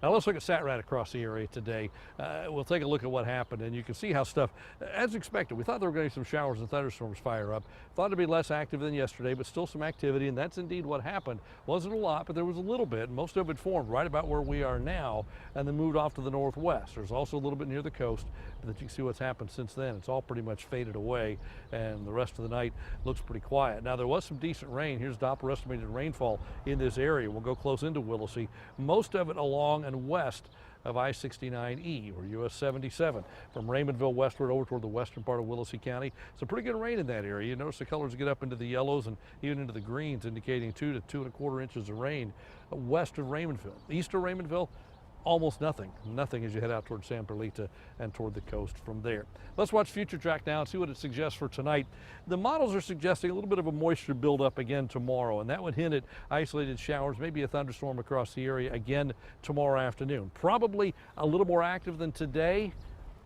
Now let's look at SatRat across the area today. We'll take a look at what happened, and you can see how stuff, as expected, we thought there were going to be some showers and thunderstorms fire up. Thought it'd be less active than yesterday, but still some activity, and that's indeed what happened. Wasn't a lot, but there was a little bit. Most of it formed right about where we are now, and then moved off to the northwest. There's also a little bit near the coast, but you can see what's happened since then. It's all pretty much faded away, and the rest of the night looks pretty quiet. Now there was some decent rain. Here's Doppler estimated rainfall in this area. We'll go close into Willacy. Most of it along and west of I-69E or US 77 from Raymondville westward over toward the western part of Willacy County. Some pretty good rain in that area. You notice the colors get up into the yellows and even into the greens, indicating 2 to 2¼ inches of rain west of Raymondville. East of Raymondville, almost nothing. Nothing as you head out toward San Perlita and toward the coast from there. Let's watch Future Track now and see what it suggests for tonight. The models are suggesting a little bit of a moisture buildup again tomorrow, and that would hint at isolated showers, maybe a thunderstorm across the area again tomorrow afternoon. Probably a little more active than today,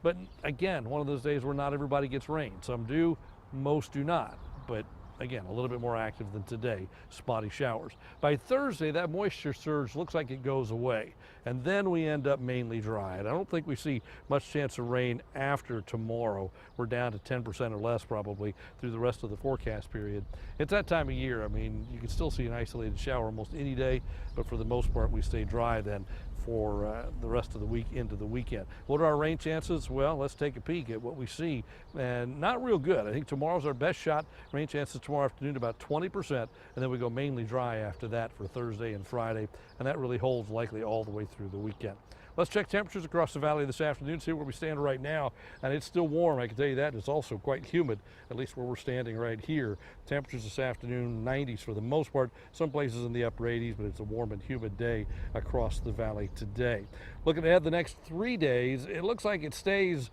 but again, one of those days where not everybody gets rain. Some do, most do not, but again, a little bit more active than today, spotty showers. By Thursday, that moisture surge looks like it goes away, and then we end up mainly dry. And I don't think we see much chance of rain after tomorrow. We're down to 10% or less probably through the rest of the forecast period. It's that time of year. I mean, you can still see an isolated shower almost any day, but for the most part, we stay dry then for the rest of the week into the weekend. What are our rain chances? Well, let's take a peek at what we see, and not real good. I think tomorrow's our best shot. Rain chances tomorrow afternoon about 20%, and then we go mainly dry after that for Thursday and Friday, and that really holds likely all the way through the weekend. Let's check temperatures across the valley this afternoon, see where we stand right now. And it's still warm, I can tell you that. It's also quite humid, at least where we're standing right here. Temperatures this afternoon, 90s for the most part. Some places in the upper 80s, but it's a warm and humid day across the valley today. Looking ahead the next 3 days, it looks like it stays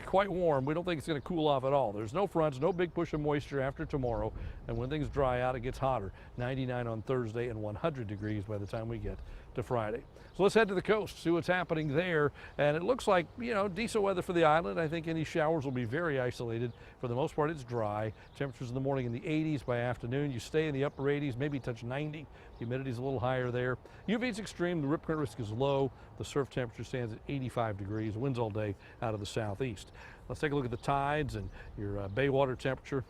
quite warm. We don't think it's going to cool off at all. There's no fronts, no big push of moisture after tomorrow, and when things dry out, it gets hotter. 99 on Thursday and 100 degrees by the time we get to Friday. So let's head to the coast, see what's happening there. And it looks like, you know, decent weather for the island. I think any showers will be very isolated. For the most part, it's dry. Temperatures in the morning in the 80s. By afternoon, you stay in the upper 80s, maybe touch 90. Humidity's a little higher there. UV's extreme, the rip current risk is low. The surf temperature stands at 85 degrees. Winds all day out of the southeast. Let's take a look at the tides and your bay water temperature.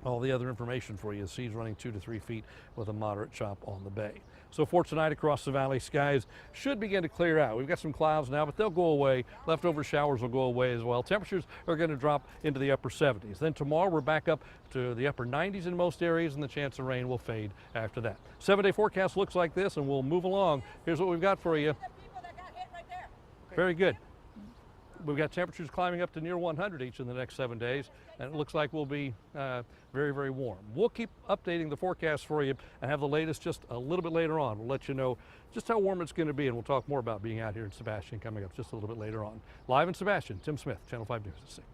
All the other information for you. Seas running 2 to 3 feet with a moderate chop on the bay. So for tonight across the valley, skies should begin to clear out. We've got some clouds now, but they'll go away. Leftover showers will go away as well. Temperatures are going to drop into the upper 70s. Then tomorrow we're back up to the upper 90s in most areas, and the chance of rain will fade after that. 7-day forecast looks like this, and we'll move along. Here's what we've got for you. Very good. We've got temperatures climbing up to near 100 each in the next 7 days, and it looks like we'll be very, very warm. We'll keep updating the forecast for you and have the latest just a little bit later on. We'll let you know just how warm it's going to be, and we'll talk more about being out here in Sebastian coming up just a little bit later on. Live in Sebastian, Tim Smith, Channel 5 News at 6.